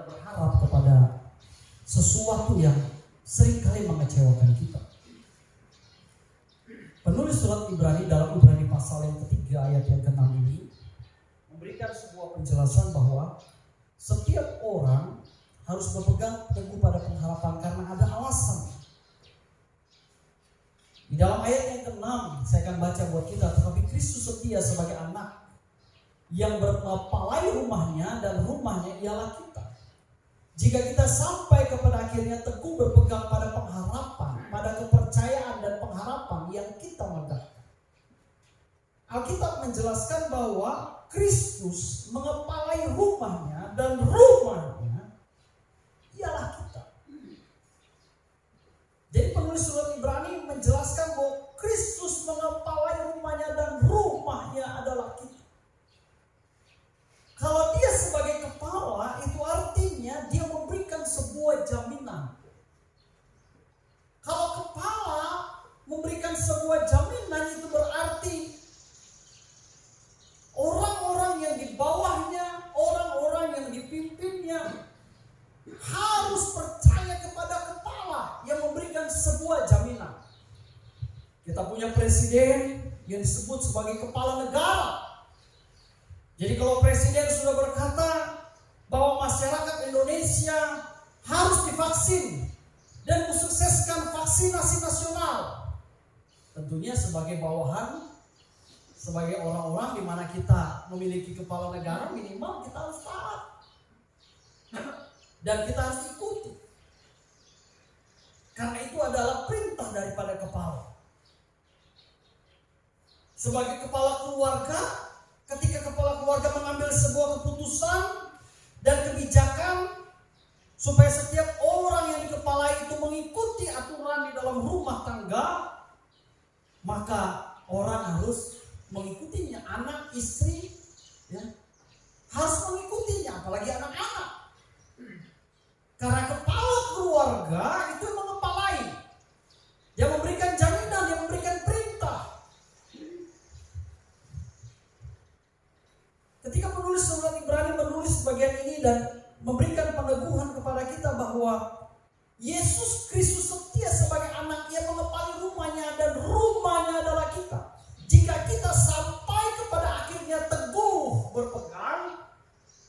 berharap kepada sesuatu yang seringkali mengecewakan kita. Penulis surat Ibrani dalam Ibrani pasal yang ketiga ayat yang ke-6 ini memberikan sebuah penjelasan bahwa setiap orang harus berpegang teguh pada pengharapan karena ada alasan. Di dalam ayat yang ke-6 saya akan baca buat kita, tetapi Kristus setia sebagai anak yang berkepalai rumahnya dan rumahnya ialah kita. Jika kita sampai kepada akhirnya teguh berpegang pada pengharapan, pada kepercayaan dan pengharapan yang kita megahkan. Alkitab menjelaskan bahwa Kristus mengepalai rumahnya dan rumahnya ialah kita. Jadi penulis surat Ibrani menjelaskan bahwa Kristus mengepalai rumahnya dan rumahnya adalah kita. Kalau dia sebagai kepala, itu artinya dia memberikan sebuah jaminan. Kalau kepala memberikan sebuah jaminan, itu berarti orang-orang yang di bawahnya, orang-orang yang dipimpinnya harus percaya kepada kepala yang memberikan sebuah jaminan. Kita punya presiden yang disebut sebagai kepala negara. Jadi kalau presiden sudah berkata bahwa masyarakat Indonesia harus divaksin dan mensukseskan vaksinasi nasional, tentunya sebagai bawahan, sebagai orang-orang di mana kita memiliki kepala negara, minimal kita harus taat dan kita harus ikuti. Karena itu adalah perintah daripada kepala. Sebagai kepala keluarga, ketika kepala keluarga mengambil sebuah keputusan dan kebijakan supaya setiap orang yang dikepalai itu mengikuti aturan di dalam rumah tangga, maka orang harus mengikutinya. Anak, istri, ya, harus mengikutinya, apalagi anak-anak. Karena kepala keluarga itu mengepalai, dia memberikan jaminan, dia memberikan perintah. Ketika penulis surat Ibrani menulis bagian ini dan memberikan peneguhan kepada kita bahwa Yesus Kristus setia sebagai anak yang mengepalai rumahnya dan rumahnya adalah kita. Jika kita sampai kepada akhirnya teguh berpegang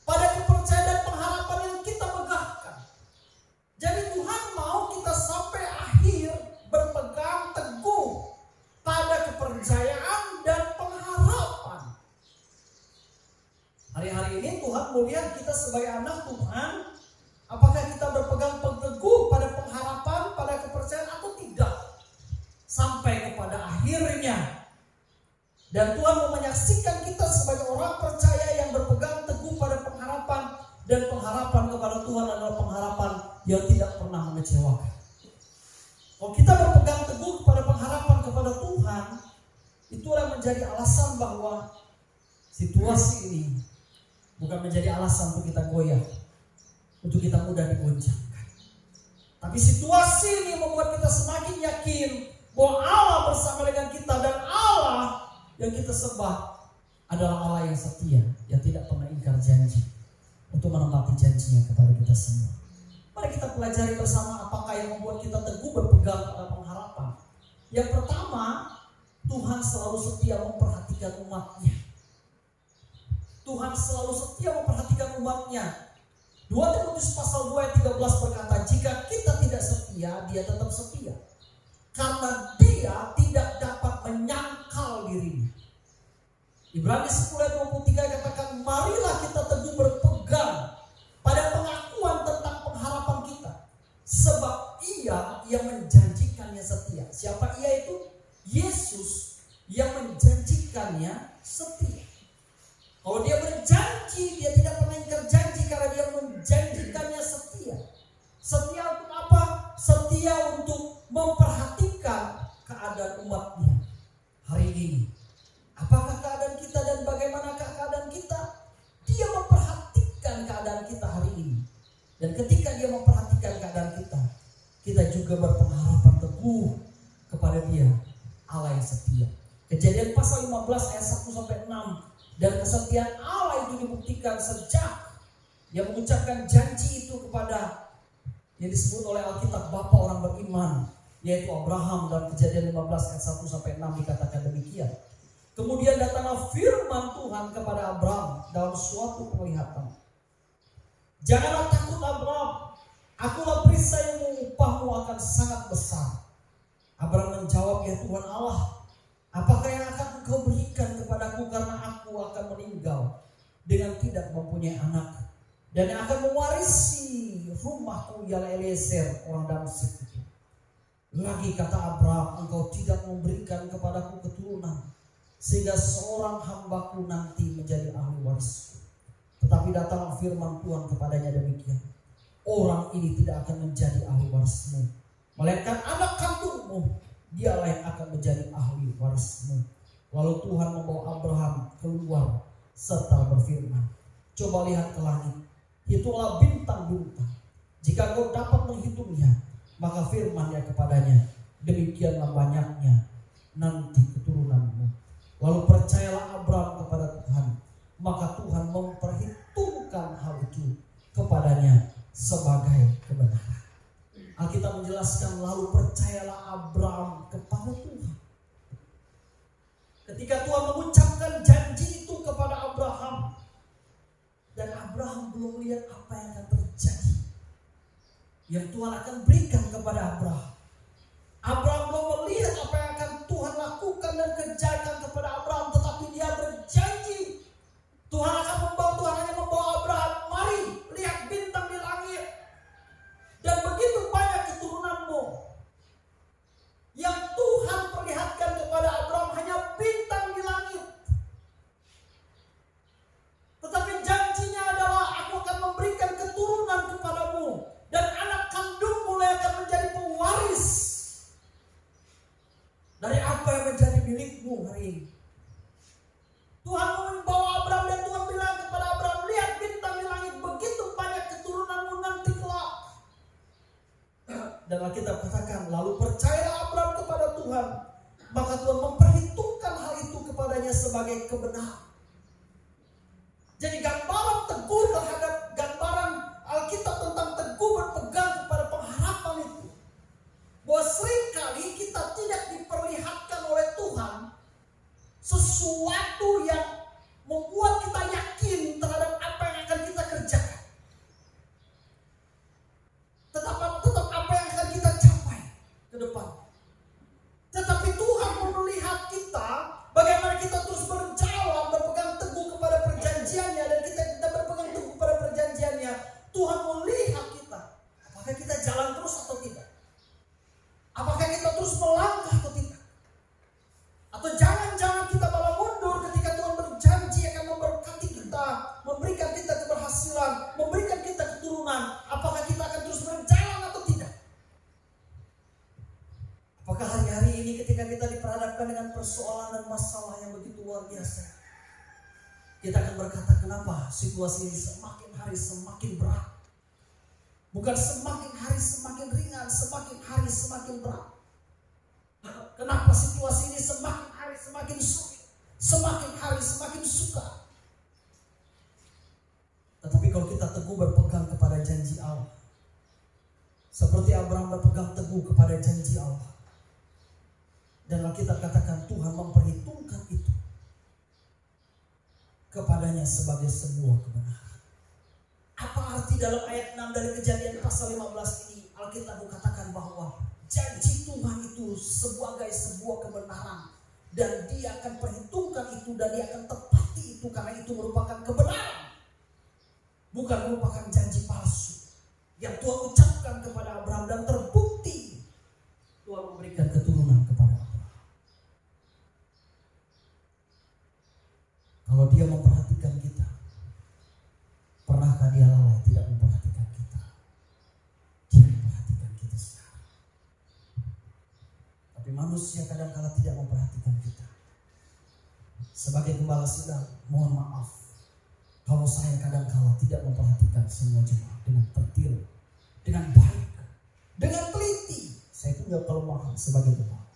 pada kepercayaan dan pengharapan yang kita megahkan. Jadi Tuhan mau kita sampai akhir berpegang teguh pada kepercayaan dan pengharapan. Hari-hari ini Tuhan melihat kita sebagai anak Tuhan, apakah kita berpegang teguh pada pengharapan, pada kepercayaan atau tidak, sampai kepada akhirnya. Dan Tuhan mau menyaksikan kita sebagai orang percaya yang berpegang teguh pada pengharapan, dan pengharapan kepada Tuhan adalah pengharapan yang tidak pernah mengecewakan. Kalau kita berpegang teguh kepada pengharapan kepada Tuhan, itulah menjadi alasan bahwa situasi ini bukan menjadi alasan untuk kita goyah, untuk kita mudah digoncangkan. Tapi situasi ini membuat kita semakin yakin bahwa Allah bersama dengan kita, dan Allah yang kita sembah adalah Allah yang setia, yang tidak pernah ingkar janji untuk menepati janjinya kepada kita semua. Mari kita pelajari bersama apakah yang membuat kita teguh berpegang pada pengharapan. Yang pertama, Tuhan selalu setia memperhatikan umatnya. Tuhan selalu setia memperhatikan umatnya. 2 Timotius pasal 2 ayat 13 berkata, jika kita tidak setia, dia tetap setia. Karena dia tidak dapat menyangkal dirinya. Ibrani 10 ayat 23 katakan, marilah kita teguh berpegang pada pengakuan tentang pengharapan kita. Sebab ia yang menjanjikannya setia. Siapa ia itu? Yesus yang menjanjikannya setia. Kalau dia berjanji, dia tidak pernah ingkar janji karena dia menjanjikannya setia. Setia untuk apa? Setia untuk memperhatikan keadaan umatnya hari ini. Apakah keadaan kita dan bagaimanakah keadaan kita? Dia memperhatikan keadaan kita hari ini. Dan ketika dia memperhatikan keadaan kita juga berpengharapan teguh kepada dia, Allah yang setia. Kejadian pasal 15 ayat 1-6. Dan kesetiaan Allah itu dibuktikan sejak Dia mengucapkan janji itu kepada yang disebut oleh Alkitab Bapa orang beriman, yaitu Abraham. Dalam Kejadian 15 ayat 1 sampai 6 dikatakan demikian. Kemudian datanglah firman Tuhan kepada Abraham dalam suatu penglihatan. Janganlah takut Abraham, akulah perisai yang upahmu akan sangat besar. Abraham menjawab, ya Tuhan Allah, apakah yang akan engkau berikan kepadaku karena aku akan meninggal dengan tidak mempunyai anak, dan yang akan mewarisi rumahku ialah Eliezer orang Damsyik itu. Lagi kata Abraham, engkau tidak memberikan kepadaku keturunan, sehingga seorang hambaku nanti menjadi ahli warisku. Tetapi datang firman Tuhan kepadanya demikian, orang ini tidak akan menjadi ahli warismu, melainkan anak kandungmu, dialah yang akan menjadi ahli warismu. Lalu Tuhan membawa Abraham keluar serta berfirman, coba lihat ke langit, hitunglah bintang-bintang, jika kau dapat menghitungnya. Maka firman-Nya kepadanya, demikianlah banyaknya nanti keturunanmu. Lalu percayalah Abraham kepada Tuhan, maka Tuhan memperhitungkan hal itu kepadanya sebagai kebenaran. Alkitab menjelaskan, lalu percayalah Abraham kepada Tuhan. Ketika Tuhan mengucapkan janji itu kepada Abraham, dan Abraham belum lihat apa yang akan terjadi, yang Tuhan akan berikan kepada Abraham. Abraham belum melihat apa yang akan Tuhan lakukan dan kerjakan kepada Abraham, tetapi dia berjanji Tuhan akan membawa, Tuhan hanya membawa Abraham, mari lihat bintang di langit, dan begitu banyak keturunanmu. Yang Tuhan perlihatkan kepada Abraham hanya bintang di langit, tetapi janjinya adalah aku akan memberikan keturunan kepadamu, dan anak kandungmu yang akan menjadi pewaris dari apa yang menjadi milikmu hari ini. Tuhan membawa Abraham dan Tuhan bilang kepada Abraham, lihat bintang di langit, begitu banyak keturunanmu nanti kelak. Dan Alkitab katakan, lalu percayalah Abraham kepada Tuhan, maka Tuhan memperhitungkan hal itu kepadanya sebagai kebenaran. Jadi gambaran teguh terhadap gambaran Alkitab tentang teguh berpegang kepada pengharapan itu, bahwa seringkali kita tidak diperlihatkan oleh Tuhan sesuatu yang membuat kita yakin terhadap apa yang akan kita kerjakan, tetap apa yang akan kita capai ke depan. Tetapi Tuhan melihat kita, bagaimana kita terus berjalan, berpegang teguh kepada perjanjiannya, dan kita berpegang teguh kepada perjanjiannya. Tuhan melihat kita, apakah kita jalan terus atau tidak, apakah kita terus melangkah atau tidak, atau jangan-jangan kita malah mundur ketika Tuhan berjanji akan memberkati kita, memberikan kita keberhasilan, memberikan kita keturunan. Apakah kita akan terus berjalan atau tidak? Apakah hari-hari ini ketika kita diperhadapkan dengan persoalan dan masalah yang begitu luar biasa, kita akan berkata, kenapa situasi ini semakin hari semakin berat? Bukan semakin hari semakin ringan, semakin hari semakin berat. Kenapa situasi ini semakin hari semakin sulit, semakin hari semakin suka? Tetapi kalau kita teguh berpegang kepada janji Allah, seperti Abraham berpegang teguh kepada janji Allah, dan Alkitab katakan Tuhan memperhitungkan itu kepadanya sebagai sebuah kebenaran. Apa arti dalam ayat 6 dari Kejadian pasal 15 ini? Alkitab mengatakan bahwa janji Tuhan itu sebagai sebuah kebenaran, dan dia akan perhitungkan itu, dan dia akan tepati itu, karena itu merupakan kebenaran, bukan merupakan janji palsu yang Tuhan ucapkan kepada Abraham dan terbukti Tuhan memberikan keturunan kepada Abraham. Kalau dia memperhatikan kita, pernahkah dia lalai tidak memperhatikan kita? Dia memperhatikan kita sekarang. Tapi manusia kadang-kala tidak memperhatikan kita. Sebagai gembala sidang, mohon maaf kalau saya kadang-kala tidak memperhatikan semua jemaat dengan tertil, dengan baik, dengan teliti. Saya punya kelemahan sebagai gembala.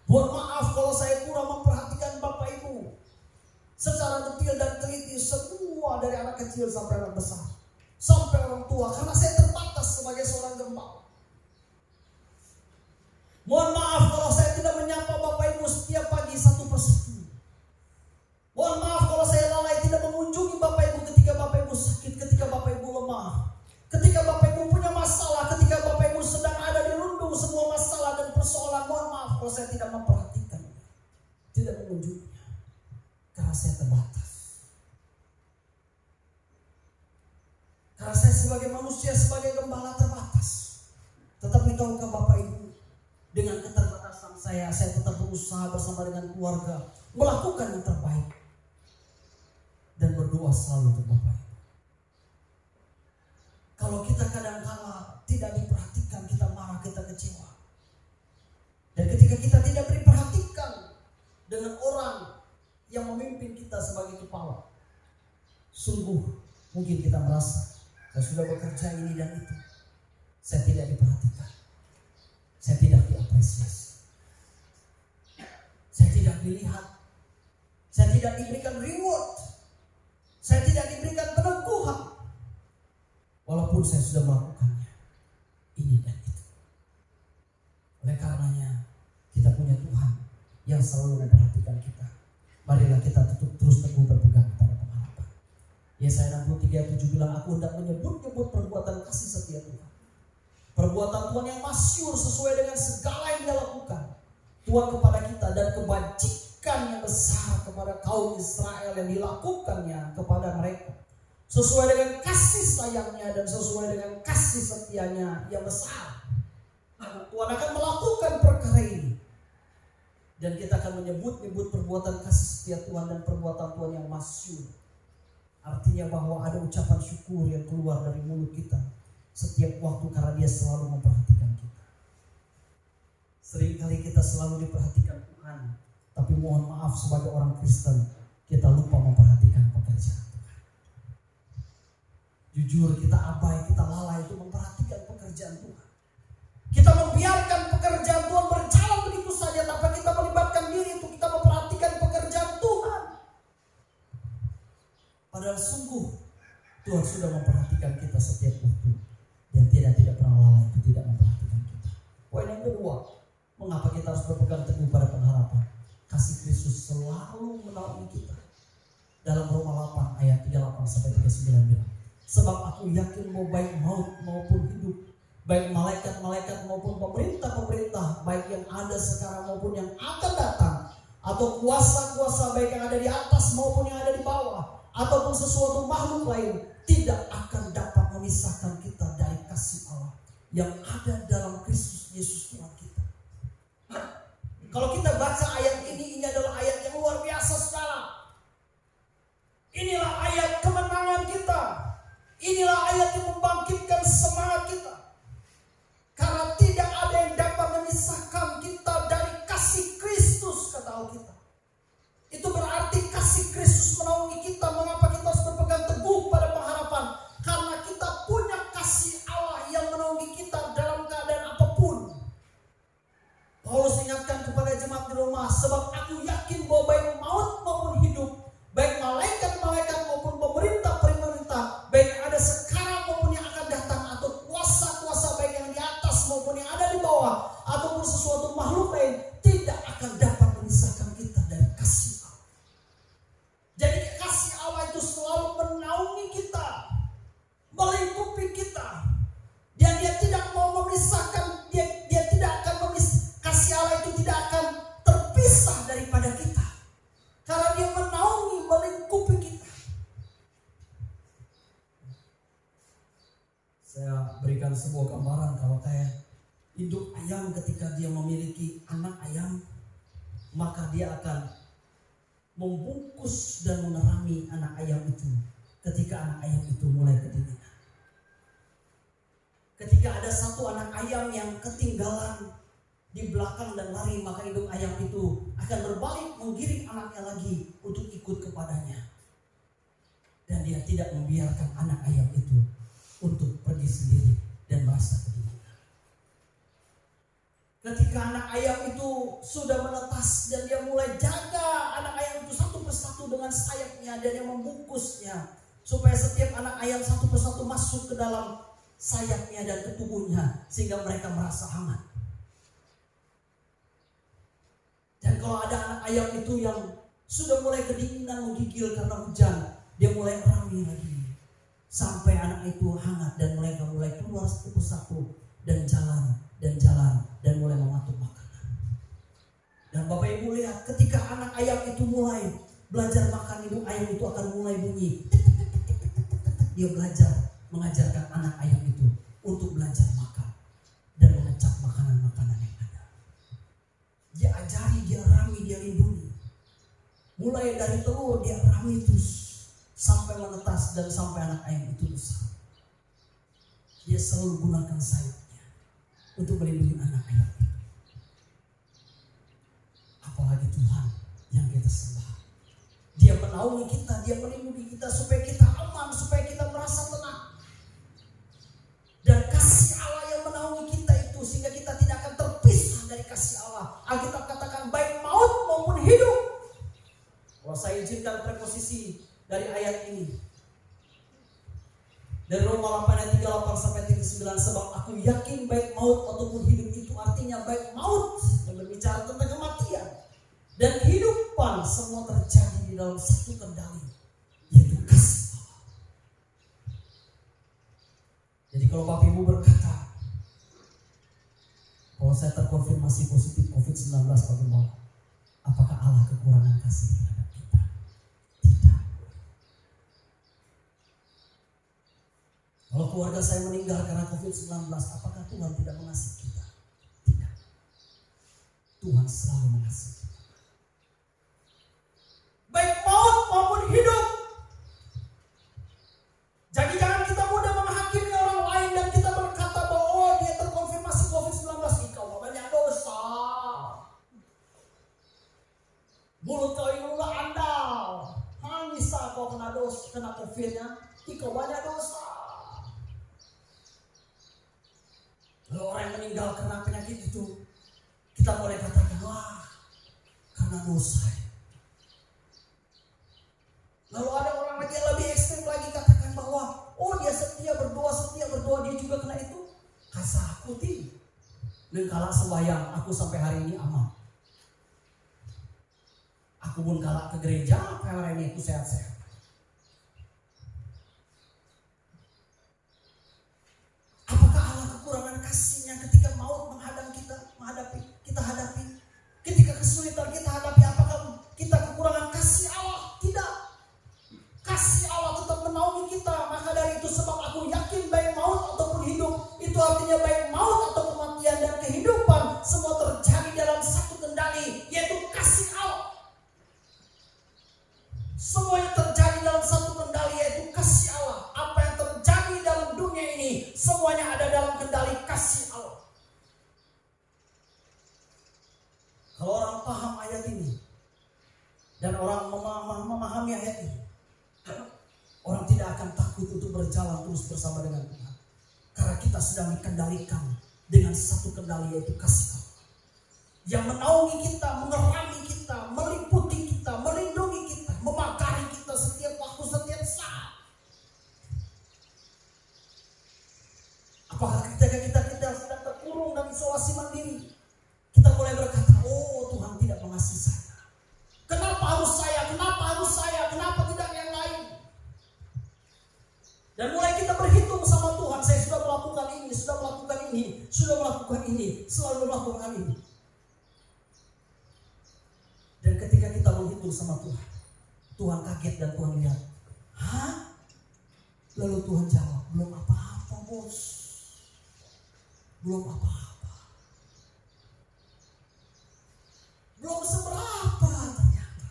Mohon maaf kalau saya kurang memperhatikan Bapak Ibu secara detail dan teliti, semua dari anak kecil sampai anak besar. sampai orang tua, karena saya terbatas sebagai seorang gembala. Mohon maaf kalau saya tidak menyapa Bapak Ibu setiap pagi satu persatu. Mohon maaf kalau saya lalai tidak mengunjungi Bapak Ibu ketika Bapak Ibu sakit, ketika Bapak Ibu lemah, ketika Bapak Ibu punya masalah, ketika Bapak Ibu sedang ada di rundung semua masalah dan persoalan. Mohon maaf kalau saya tidak memperhatikan, tidak mengunjunginya, karena saya terbatas. Karena saya sebagai manusia, sebagai gembala terbatas. Tetapi tahukah Bapak Ibu, dengan keterbatasan saya tetap berusaha bersama dengan keluarga melakukan yang terbaik dan berdoa selalu untuk Bapak Ibu. Kalau kita kadang-kala tidak diperhatikan, kita marah, kita kecewa. Dan ketika kita tidak diperhatikan dengan orang yang memimpin kita sebagai kepala, sungguh mungkin kita merasa saya sudah bekerja ini dan itu, saya tidak diperhatikan, saya tidak diapresiasi, saya tidak dilihat, saya tidak diberikan reward, saya tidak diberikan peneguhan, walaupun saya sudah melakukannya ini dan itu. Oleh karenanya kita punya Tuhan yang selalu memperhatikan kita. Marilah kita terus teguh berpegang kepada pengharapan. Yesaya 63:7 bilang, aku hendak menyebut-nyebut perbuatan kasih setia Tuhan, perbuatan Tuhan yang masyhur sesuai dengan segala yang Dia lakukan Tuhan kepada kita, dan kebajikan yang besar kepada kaum Israel yang dilakukannya kepada mereka, sesuai dengan kasih sayangnya dan sesuai dengan kasih setianya yang besar. Tuhan akan melakukan perkara ini, dan kita akan menyebut-nyebut perbuatan kasih setia Tuhan dan perbuatan Tuhan yang masyhur. Artinya bahwa ada ucapan syukur yang keluar dari mulut kita setiap waktu karena Dia selalu memperhatikan kita. Seringkali kita selalu diperhatikan Tuhan, tapi mohon maaf sebagai orang Kristen kita lupa memperhatikan pekerjaan Tuhan. Jujur kita abai, kita lalai itu memperhatikan pekerjaan Tuhan. Kita membiarkan pekerjaan Tuhan berjalan begitu saja tanpa kita melibatkan diri untuk kita memperhatikan pekerjaan Tuhan. Padahal sungguh Tuhan sudah memperhatikan kita setiap waktu, dan tidak pernah lalai itu tidak memperhatikan kita. Poin yang kedua, mengapa kita harus berpegang teguh pada pengharapan? Kasih Kristus selalu menaungi kita. Dalam Roma 8 ayat 38-39 bilang, sebab aku yakin bahwa baik maut maupun hidup, baik malaikat-malaikat maupun pemerintah-pemerintah, baik yang ada sekarang maupun yang akan datang, atau kuasa-kuasa baik yang ada di atas maupun yang ada di bawah, ataupun sesuatu makhluk lain, tidak akan dapat memisahkan kita dari kasih Allah yang ada dalam Kristus Yesus Tuhan kita. Kalau kita baca ayat ini adalah ayat yang luar biasa, saudara. Inilah ayat kemenangan kita. Inilah ayat yang membangkitkan semangat kita. Karena tidak ada yang dapat memisahkan kita dari kasih Kristus, kata Alkitab. Itu berarti kasih Kristus menaungi kita. Mengapa kita harus berpegang teguh pada pengharapan? Karena kita punya kasih Allah yang menaungi kita dalam keadaan apapun. Paulus ingatkan kepada jemaat di Roma, sebab aku yakin bahwa baik maut maupun hidup, baik malaikat-malaikat maupun pemerintah-pemerintah, baik yang ada sekarang maupun yang akan datang, atau kuasa-kuasa baik yang di atas maupun yang ada di bawah, ataupun sesuatu makhluk lain, tidak akan dapat memisahkan kita dari kasih Allah. Jadi kasih Allah itu selalu menaungi kita, melingkupi kita, dan Dia tidak mau memisahkan, dia tidak akan kasih Allah itu tidak akan terpisah daripada kita, karena Dia menaungi, melingkupi kita. Saya berikan sebuah gambaran, kalau kayak induk ayam ketika dia memiliki anak ayam, maka dia akan membungkus dan mengerami anak ayam itu ketika anak ayam itu mulai kedinginan. Ketika ada satu anak ayam yang ketinggalan di belakang dan lari, maka induk ayam itu akan berbalik menggiring anaknya lagi untuk ikut kepadanya. Dan dia tidak membiarkan anak ayam itu untuk pergi sendiri dan merasa kedinginan. Ketika anak ayam itu sudah menetas dan dia mulai jaga anak ayam itu satu persatu dengan sayapnya dan yang membungkusnya, supaya setiap anak ayam satu persatu masuk ke dalam sayapnya dan ke tubuhnya sehingga mereka merasa hangat. Dan kalau ada anak ayam itu yang sudah mulai kedinginan menggigil karena hujan, dia mulai rame lagi sampai anak itu hangat dan mereka mulai keluar satu persatu dan jalan dan mulai mematuk makanan. Dan Bapak Ibu lihat, ketika anak ayam itu mulai belajar makan, induk ayam itu akan mulai bunyi. Dia belajar mengajarkan anak ayam itu untuk belajar makan dan mengecap makanan-makanan yang ada. Dia ajari, dia rami, dia lindungi. Mulai dari telur dia rami terus sampai menetas dan sampai anak ayam itu besar. Dia selalu gunakan sayapnya untuk melindungi anak ayam itu. Apalagi Tuhan yang kita sembah. Dia menaungi kita, dia melindungi kita supaya kita aman, supaya kita merasa tenang. Dan kasih Allah yang menaungi kita itu sehingga kita tidak akan terpisah dari kasih Allah. Alkitab katakan baik maut maupun hidup. Kalau saya izinkan preposisi dari ayat ini. Dari Roma 8 ayat 38 sampai 39, sebab aku yakin baik maut ataupun hidup, itu artinya baik maut yang berbicara tentang kematian dan kehidupan semua terjadi di dalam satu kendali, yaitu kasih Allah. Jadi kalau Bapak Ibu berkata, kalau saya terkonfirmasi positif COVID-19, Bapak Ibu, apakah Allah kekurangan kasih terhadap kita? Tidak. Kalau keluarga saya meninggal karena COVID-19, apakah Tuhan tidak mengasihi kita? Tidak. Tuhan selalu mengasihi kita. Baik maut maupun hidup. Jadi jangan kita mudah menghakimi orang lain dan kita berkata bahwa oh, dia terkonfirmasi COVID-19, kau banyak dosa. Mulut kau ini ulah andal. Bisa kau kena dosa, kena COVID-nya, kau banyak dosa. Kalau orang yang meninggal karena penyakit itu, kita boleh katakan, wah, karena dosa. Lalu ada orang lagi yang lebih ekstrim lagi katakan bahwa, oh dia setia berdoa, dia juga kena itu. Kasa aku ti, dan kalau sembahyang, aku sampai hari ini aman. Aku pun kalau ke gereja, hari ini aku sehat-sehat. Apakah Allah kekurangan kasih-Nya ketika maut kita hadapi? Ketika kesulitan kita hadapi, apakah kita kekurangan kasih Allah? Tidak. Kasih Allah tetap menaungi kita. Maka dari itu sebab aku yakin baik maut ataupun hidup, itu artinya baik maut atau kematian dan kehidupan, semua terjadi dalam satu kendali, yaitu kasih Allah. Semuanya terjadi dalam satu kendali, yaitu kasih Allah. Apa yang terjadi dalam dunia ini, semuanya ada dalam kendali kasih Allah. Kalau orang paham ayat ini dan orang memahami ayat ini, orang tidak akan takut untuk berjalan terus bersama dengan Tuhan. Karena kita sedang dikendalikan dengan satu kendali, yaitu kasih Allah. Yang menaungi kita, mengerami kita, meliputi kita, melindungi kita, memagari kita setiap waktu, setiap saat. Apakah ketika kita sedang terkurung dan isolasi mandiri, kita mulai berkata, oh Tuhan tidak mengasihi saya. Kenapa harus saya? Kenapa harus saya? Kenapa tidak yang lain? Dan mulai kita berhitung sama Tuhan, saya sudah melakukan ini, selalu melakukan ini. Dan ketika kita menghitung sama Tuhan, Tuhan kaget dan Tuhan lihat, hah? Lalu Tuhan jawab, belum apa-apa bos. Belum apa-apa. Belum seberapa ternyata.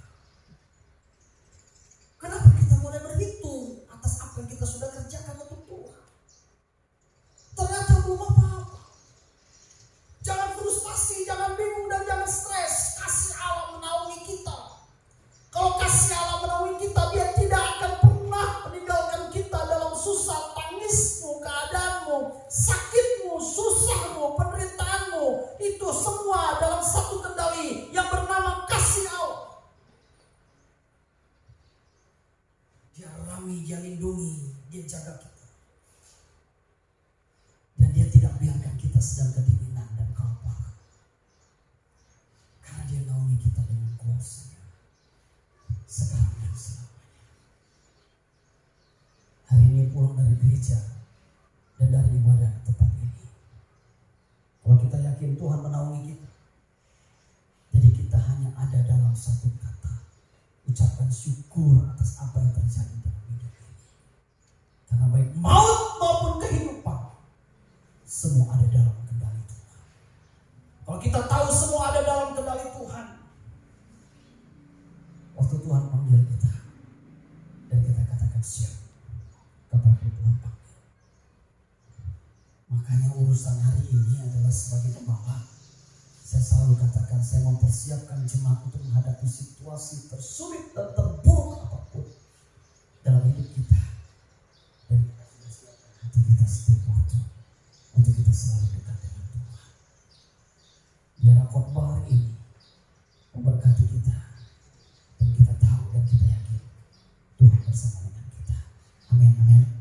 Kenapa kita mulai berhitung atas apa yang kita sudah kerjakan untuk Tuhan? Ternyata belum apa-apa. Jangan frustasi, jangan bingung, dan jangan stres. Kasih Allah menaungi kita. Kalau kasih Allah menaungi kita, Dia tidak akan pernah meninggalkan kita dalam susah, tangismu, keadaanmu, sakitmu, susahmu, penderitaanmu. Itu semua dalam satu kendali yang bernama kasih Allah. Dia menyerami, Dia lindungi, Dia jaga kita. Dan Dia tidak biarkan kita sedang kedinginan dan kelaparan. Karena Dia naungi kita dengan kuasa-Nya sekarang dan selamanya. Hari ini pulang dari gereja dan dari ibadah tempat ini, kalau kita yakin Tuhan menaungi kita, jadi kita hanya ada dalam satu kata, ucapkan syukur atas apa yang terjadi dalam hidup ini. Karena baik maut maupun kehidupan, semua ada dalam kendali Tuhan. Kalau kita tahu semua ada dalam kendali Tuhan, waktu Tuhan panggil kita dan kita katakan siap, kapan Tuhan panggil. Makanya urusan hari ini adalah sebagai pembawa, saya selalu katakan saya mempersiapkan jemaat untuk menghadapi situasi tersulit dan terburuk apapun dalam hidup kita. Dan hati kita setiap waktu untuk kita selalu dekat dengan Tuhan. Biar khotbah hari ini memberkati kita dan kita tahu dan kita yakin Tuhan bersama dengan kita. Amin, amin.